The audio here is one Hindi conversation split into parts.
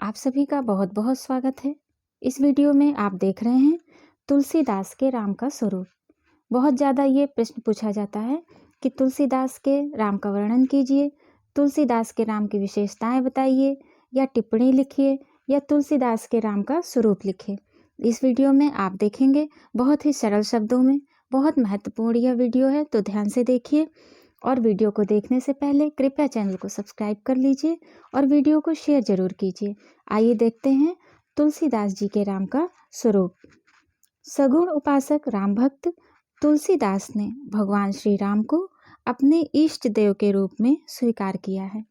आप सभी का बहुत बहुत स्वागत है। इस वीडियो में आप देख रहे हैं तुलसीदास के राम का स्वरूप। बहुत ज़्यादा ये प्रश्न पूछा जाता है कि तुलसीदास के राम का वर्णन कीजिए, तुलसीदास के राम की विशेषताएं बताइए, या टिप्पणी लिखिए, या तुलसीदास के राम का स्वरूप लिखिए। इस वीडियो में आप देखेंगे बहुत ही सरल शब्दों में। बहुत महत्वपूर्ण यह वीडियो है, तो ध्यान से देखिए। और वीडियो को देखने से पहले कृपया चैनल को सब्सक्राइब कर लीजिए और वीडियो को शेयर जरूर कीजिए। आइए देखते हैं तुलसीदास जी के राम का स्वरूप। सगुण उपासक राम भक्त तुलसीदास ने भगवान श्री राम को अपने इष्ट देव के रूप में स्वीकार किया है।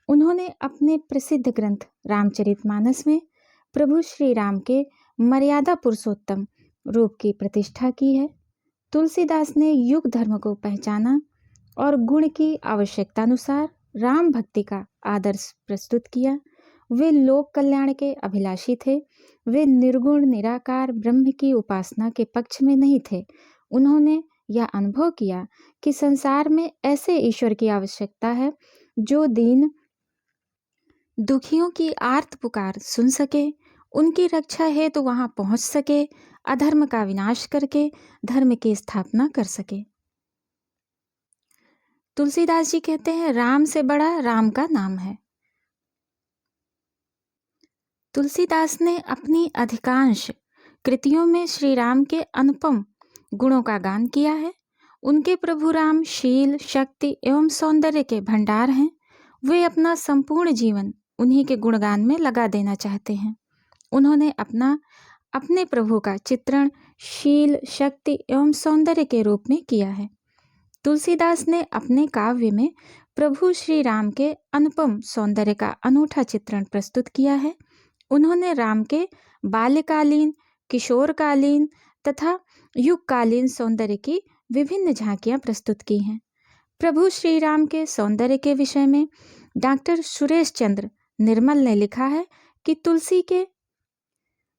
उन्होंने अपने प्रसिद्ध ग्रंथ रामचरितमानस में प्रभु श्री राम के मर्यादा पुरुषोत्तम रूप की प्रतिष्ठा की है। तुलसीदास ने युग धर्म को पहचाना और गुण की आवश्यकता अनुसार राम भक्ति का आदर्श प्रस्तुत किया। वे लोक कल्याण के अभिलाषी थे। वे निर्गुण निराकार ब्रह्म की उपासना के पक्ष में नहीं थे। उन्होंने यह अनुभव किया कि संसार में ऐसे ईश्वर की आवश्यकता है जो दीन दुखियों की आर्त पुकार सुन सके, उनकी रक्षा हेतु तो वहां पहुंच सके, अधर्म का विनाश करके धर्म की स्थापना कर सके। तुलसीदास जी कहते हैं, राम से बड़ा राम का नाम है। तुलसीदास ने अपनी अधिकांश कृतियों में श्री राम के अनुपम गुणों का गान किया है। उनके प्रभु राम शील, शक्ति एवं सौंदर्य के भंडार हैं। वे अपना संपूर्ण जीवन उन्हीं के गुणगान में लगा देना चाहते हैं। उन्होंने अपने प्रभु का चित्रण शील, शक्ति एवं सौंदर्य के रूप में किया है। तुलसीदास ने अपने काव्य में प्रभु श्री राम के अनुपम सौंदर्य का अनूठा चित्रण प्रस्तुत किया है। उन्होंने राम के बाल्यकालीन, किशोरकालीन तथा युगकालीन सौंदर्य की विभिन्न झांकियां प्रस्तुत की हैं। प्रभु श्री राम के सौंदर्य के विषय में डॉक्टर सुरेश चंद्र निर्मल ने लिखा है कि तुलसी के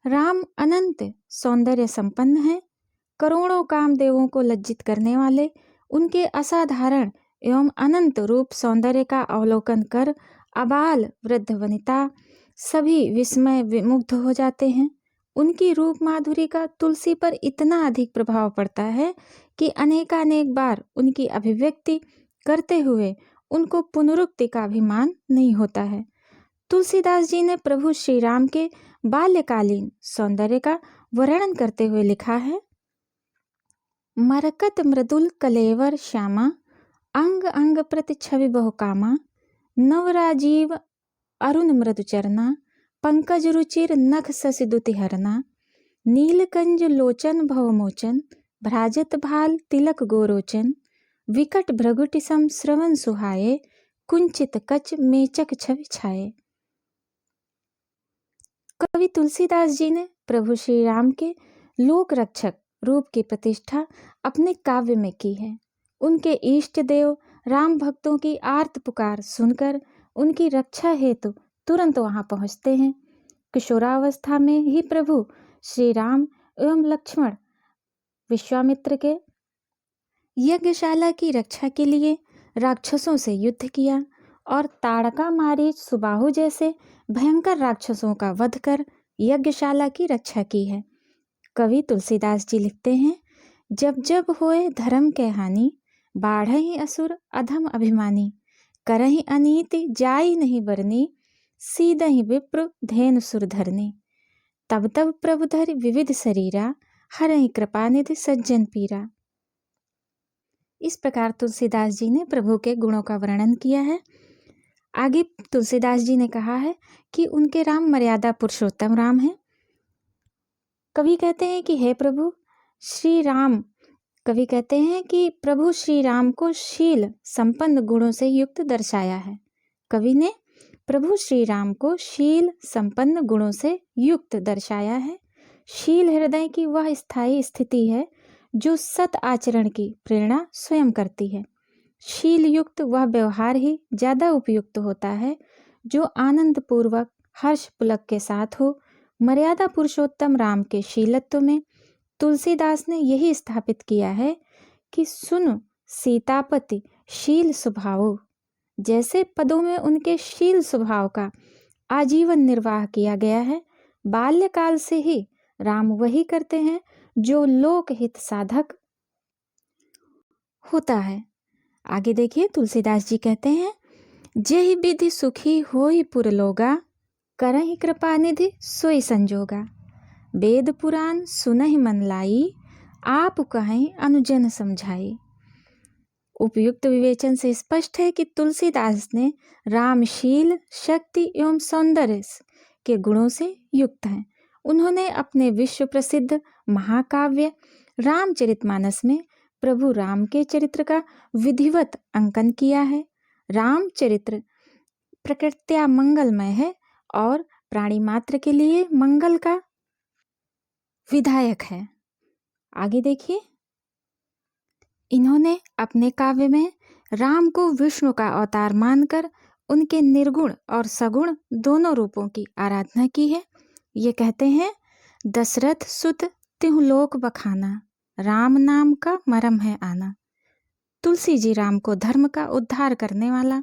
राम अनंत सौंदर्य संपन्न हैं। करोड़ों कामदेवों को लज्जित करने वाले उनके असाधारण एवं अनंत रूप सौंदर्य का अवलोकन कर अबाल वृद्ध वनिता सभी विस्मय विमुग्ध हो जाते हैं। उनकी रूप माधुरी का तुलसी पर इतना अधिक प्रभाव पड़ता है कि अनेकानेक बार उनकी अभिव्यक्ति करते हुए उनको पुनरुक्ति का अभिमान नहीं होता है। तुलसीदास जी ने प्रभु श्री राम के बाल्यकालीन सौंदर्य का वर्णन करते हुए लिखा है, मरकत मृदुल कलेवर श्यामा, अंग अंग प्रति छवि बहु कामा, नवराजीव अरुण मृदु चरना, पंकज रुचिर नख ससि दुति हरना, नीलकंज लोचन भवमोचन, भ्राजत भाल तिलक गोरोचन, विकट भ्रगुटि सम श्रवण सुहाये, कुंचित कच मेचक छवि छाये। कवि तुलसीदास जी ने प्रभु श्री राम के लोक रक्षक रूप की प्रतिष्ठा अपने काव्य में की है। उनके इष्ट देव राम भक्तों की आर्त पुकार सुनकर उनकी रक्षा हेतु तुरंत वहां पहुंचते हैं। किशोरावस्था में ही प्रभु श्री राम एवं लक्ष्मण विश्वामित्र के यज्ञशाला की रक्षा के लिए राक्षसों से युद्ध किया और ताड़का, मारीच, सुबाहु जैसे भयंकर राक्षसों का वध कर यज्ञशाला की रक्षा की है। कवि तुलसीदास जी लिखते हैं, जब जब होए धर्म के हानि, बाढ़हि असुर अधम अभिमानी, करहि अनीति जाई नहीं बरनी, सीदहि विप्र धेनु सुर धरनी, तब तब प्रभु धरि विविध शरीरा, हरहि कृपानिधि सज्जन पीरा। इस प्रकार तुलसीदास जी ने प्रभु के गुणों का वर्णन किया है। आगे तुलसीदास जी ने कहा है कि उनके राम मर्यादा पुरुषोत्तम राम हैं। कवि कहते हैं कि हे प्रभु श्री राम, कवि कहते हैं कि प्रभु श्री राम को शील संपन्न गुणों से युक्त दर्शाया है। कवि ने प्रभु श्री राम को शील संपन्न गुणों से युक्त दर्शाया है। शील हृदय की वह स्थायी स्थिति है जो सत आचरण की प्रेरणा स्वयं करती है। शील युक्त वह व्यवहार ही ज्यादा उपयुक्त होता है जो आनंद पूर्वक हर्ष पुलक के साथ हो। मर्यादा पुरुषोत्तम राम के शीलत्व में तुलसीदास ने यही स्थापित किया है कि सुन सीतापति शील स्वभाव, जैसे पदों में उनके शील स्वभाव का आजीवन निर्वाह किया गया है। बाल्यकाल से ही राम वही करते हैं जो लोकहित साधक होता है। आगे देखिए, तुलसीदास जी कहते हैं, जेहि विधि सुखी होई पुर लोगा, करहि कृपा निधि सोई संजोगा। वेद पुराण सुनहि मन लाई, आप कहीं अनुजन समझाई। उपयुक्त विवेचन से स्पष्ट है कि तुलसीदास ने रामशील, शक्ति एवं सौंदर्य के गुणों से युक्त हैं। उन्होंने अपने विश्व प्रसिद्ध महाकाव्य रामचरितमानस में प्रभु राम के चरित्र का विधिवत अंकन किया है। रामचरित्र प्रकृत्या मंगलमय है और प्राणी मात्र के लिए मंगल का विधायक है। आगे देखिए, इन्होंने अपने काव्य में राम को विष्णु का अवतार मानकर उनके निर्गुण और सगुण दोनों रूपों की आराधना की है। ये कहते हैं, दशरथ सुत तिहु लोक बखाना, राम नाम का मरम है आना। तुलसी जी राम को धर्म का उद्धार करने वाला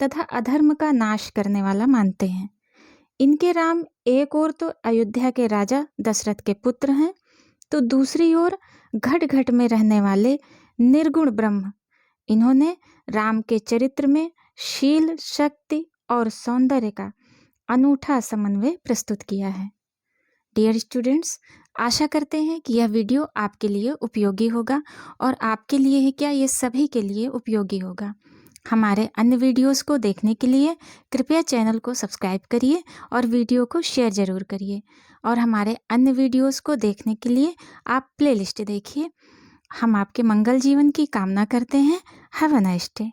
तथा अधर्म का नाश करने वाला मानते हैं। इनके राम एक ओर तो अयोध्या के राजा दशरथ के पुत्र हैं, तो दूसरी ओर घट घट में रहने वाले निर्गुण ब्रह्म। इन्होंने राम के चरित्र में शील, शक्ति और सौंदर्य का अनूठा समन्वय प्रस्तुत किया है। डियर स्टूडेंट्स, आशा करते हैं कि यह वीडियो आपके लिए उपयोगी होगा, और आपके लिए ही क्या, ये सभी के लिए उपयोगी होगा। हमारे अन्य वीडियोस को देखने के लिए कृपया चैनल को सब्सक्राइब करिए और वीडियो को शेयर ज़रूर करिए। और हमारे अन्य वीडियोस को देखने के लिए आप प्लेलिस्ट देखिए। हम आपके मंगल जीवन की कामना करते हैं। Have a nice day.